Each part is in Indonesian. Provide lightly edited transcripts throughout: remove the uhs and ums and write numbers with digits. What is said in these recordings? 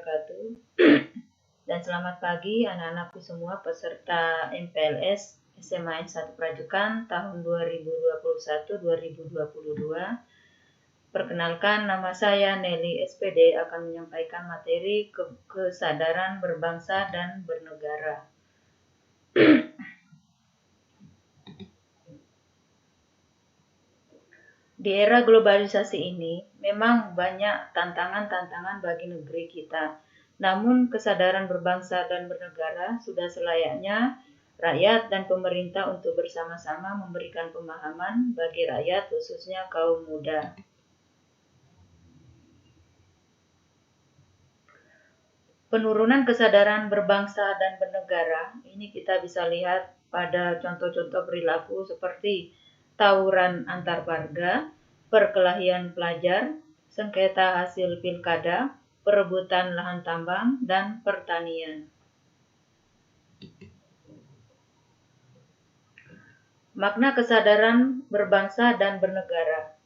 wabarakatuh. Dan selamat pagi anak-anakku semua peserta MPLS SMA N1 Prajukan tahun 2021-2022. Perkenalkan, nama saya Nelly SPD akan menyampaikan materi kesadaran berbangsa dan bernegara. Di era globalisasi ini, memang banyak tantangan-tantangan bagi negeri kita. Namun, kesadaran berbangsa dan bernegara sudah selayaknya rakyat dan pemerintah untuk bersama-sama memberikan pemahaman bagi rakyat, khususnya kaum muda. Penurunan kesadaran berbangsa dan bernegara, ini kita bisa lihat pada contoh-contoh perilaku seperti tawuran antar warga, perkelahian pelajar, sengketa hasil pilkada, perebutan lahan tambang, dan pertanian. Makna kesadaran berbangsa dan bernegara.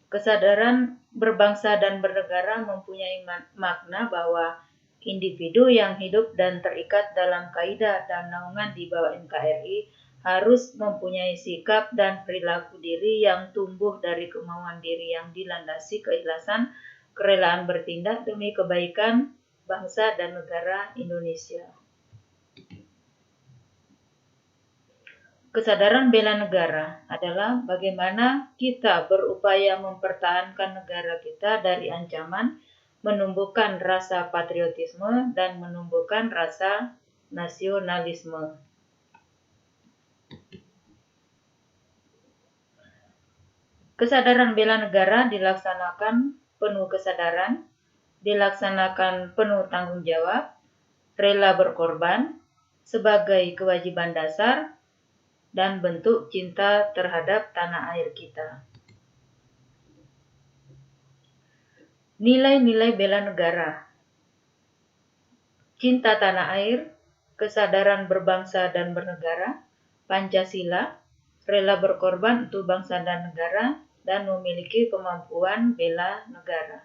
Kesadaran berbangsa dan bernegara mempunyai makna bahwa individu yang hidup dan terikat dalam kaidah dan naungan di bawah NKRI harus mempunyai sikap dan perilaku diri yang tumbuh dari kemauan diri yang dilandasi keikhlasan, kerelaan bertindak demi kebaikan bangsa dan negara Indonesia. Kesadaran bela negara adalah bagaimana kita berupaya mempertahankan negara kita dari ancaman, menumbuhkan rasa patriotisme, dan menumbuhkan rasa nasionalisme. Kesadaran bela negara dilaksanakan penuh kesadaran, dilaksanakan penuh tanggung jawab, rela berkorban, sebagai kewajiban dasar, dan bentuk cinta terhadap tanah air kita. Nilai-nilai bela negara, cinta tanah air, kesadaran berbangsa dan bernegara, Pancasila, rela berkorban untuk bangsa dan negara, dan memiliki kemampuan bela negara.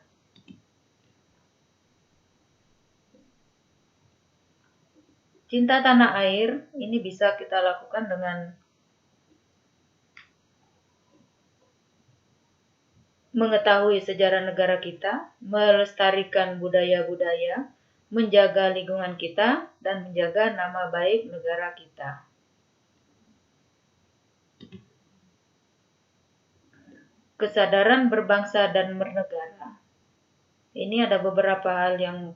Cinta tanah air ini bisa kita lakukan dengan mengetahui sejarah negara kita, melestarikan budaya-budaya, menjaga lingkungan kita, dan menjaga nama baik negara kita. Kesadaran berbangsa dan bernegara. Ini ada beberapa hal yang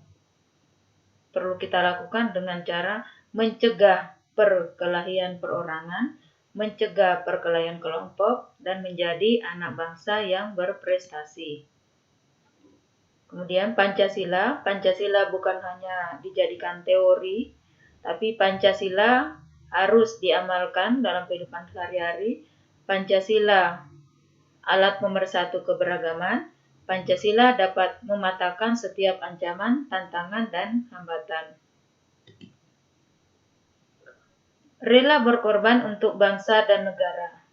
perlu kita lakukan dengan cara mencegah perkelahian perorangan, mencegah perkelahian kelompok, dan menjadi anak bangsa yang berprestasi. Kemudian Pancasila bukan hanya dijadikan teori, tapi Pancasila harus diamalkan dalam kehidupan sehari-hari. Pancasila alat pemersatu keberagaman. Pancasila dapat mematahkan setiap ancaman, tantangan, dan hambatan. Rela berkorban untuk bangsa dan negara.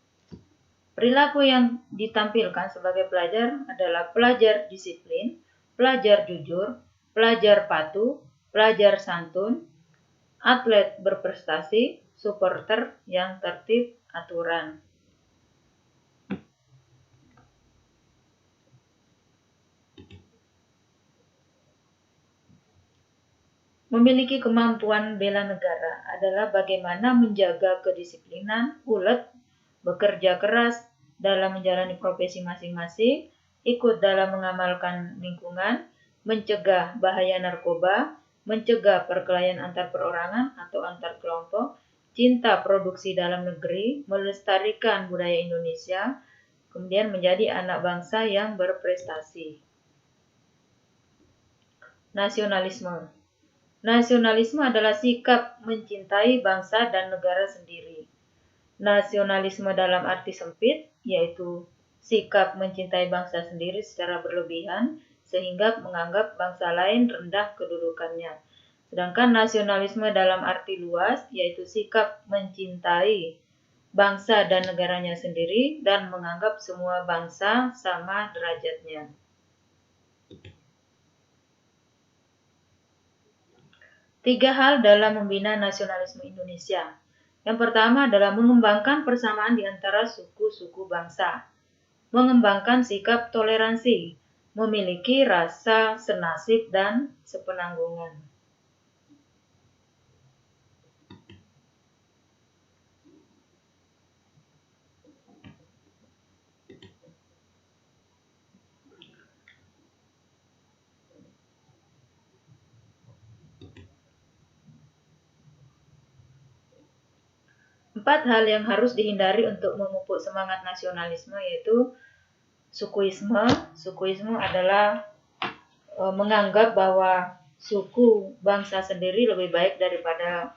Perilaku yang ditampilkan sebagai pelajar adalah pelajar disiplin, pelajar jujur, pelajar patuh, pelajar santun, atlet berprestasi, supporter yang tertib aturan. Memiliki kemampuan bela negara adalah bagaimana menjaga kedisiplinan, ulet, bekerja keras dalam menjalani profesi masing-masing, ikut dalam mengamalkan lingkungan, mencegah bahaya narkoba, mencegah perkelahian antar perorangan atau antar kelompok, cinta produksi dalam negeri, melestarikan budaya Indonesia, kemudian menjadi anak bangsa yang berprestasi. Nasionalisme. Nasionalisme adalah sikap mencintai bangsa dan negara sendiri. Nasionalisme dalam arti sempit, yaitu sikap mencintai bangsa sendiri secara berlebihan, sehingga menganggap bangsa lain rendah kedudukannya. Sedangkan nasionalisme dalam arti luas, yaitu sikap mencintai bangsa dan negaranya sendiri, dan menganggap semua bangsa sama derajatnya. 3 hal dalam membina nasionalisme Indonesia. Yang pertama adalah mengembangkan persamaan di antara suku-suku bangsa, mengembangkan sikap toleransi, memiliki rasa senasib dan sepenanggungan. Empat hal yang harus dihindari untuk memupuk semangat nasionalisme yaitu sukuisme. Sukuisme adalah menganggap bahwa suku bangsa sendiri lebih baik daripada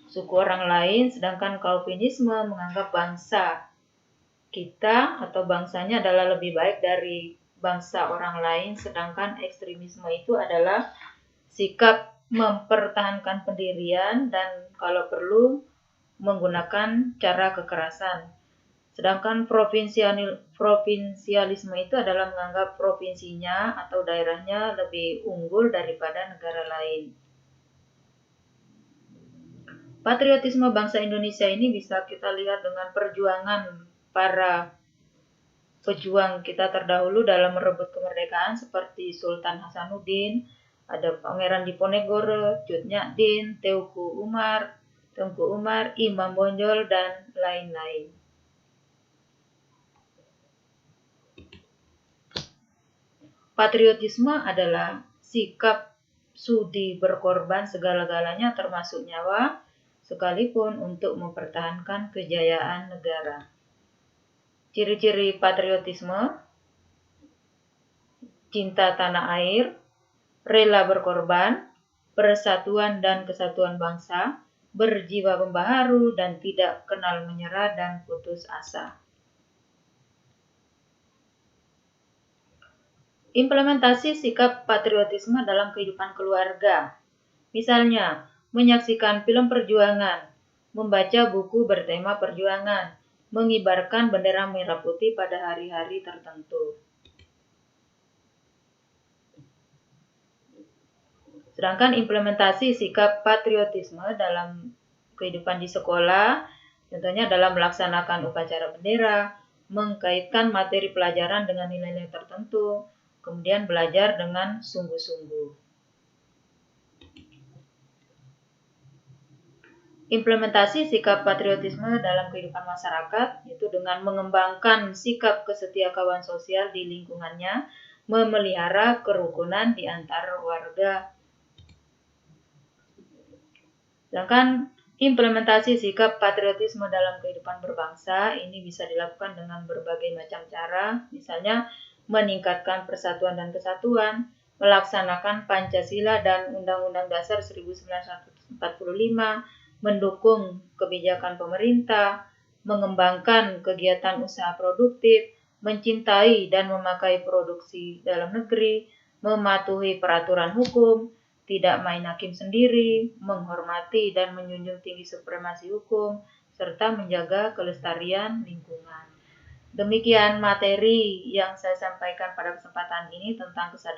suku orang lain, sedangkan Calvinisme menganggap bangsa kita atau bangsanya adalah lebih baik dari bangsa orang lain, sedangkan ekstremisme itu adalah sikap mempertahankan pendirian dan kalau perlu menggunakan cara kekerasan. Sedangkan provinsialisme itu adalah menganggap provinsinya atau daerahnya lebih unggul daripada negara lain. Patriotisme bangsa Indonesia ini bisa kita lihat dengan perjuangan para pejuang kita terdahulu dalam merebut kemerdekaan seperti Sultan Hasanuddin, ada Pangeran Diponegoro, Cut Nyak-Dien, Teuku Umar, Imam Bonjol, dan lain-lain. Patriotisme adalah sikap sudi berkorban segala-galanya termasuk nyawa, sekalipun untuk mempertahankan kejayaan negara. Ciri-ciri patriotisme: cinta tanah air, rela berkorban, persatuan dan kesatuan bangsa, berjiwa pembaharu, dan tidak kenal menyerah dan putus asa. Implementasi sikap patriotisme dalam kehidupan keluarga. Misalnya, menyaksikan film perjuangan, membaca buku bertema perjuangan, mengibarkan bendera merah putih pada hari-hari tertentu. Sedangkan implementasi sikap patriotisme dalam kehidupan di sekolah, contohnya dalam melaksanakan upacara bendera, mengkaitkan materi pelajaran dengan nilai-nilai tertentu, kemudian belajar dengan sungguh-sungguh. Implementasi sikap patriotisme dalam kehidupan masyarakat itu dengan mengembangkan sikap kesetiakawan sosial di lingkungannya, memelihara kerukunan di antar warga. Sedangkan implementasi sikap patriotisme dalam kehidupan berbangsa ini bisa dilakukan dengan berbagai macam cara, misalnya meningkatkan persatuan dan kesatuan, melaksanakan Pancasila dan Undang-Undang Dasar 1945, mendukung kebijakan pemerintah, mengembangkan kegiatan usaha produktif, mencintai dan memakai produksi dalam negeri, mematuhi peraturan hukum, tidak main hakim sendiri, menghormati dan menjunjung tinggi supremasi hukum, serta menjaga kelestarian lingkungan. Demikian materi yang saya sampaikan pada kesempatan ini tentang kesadaran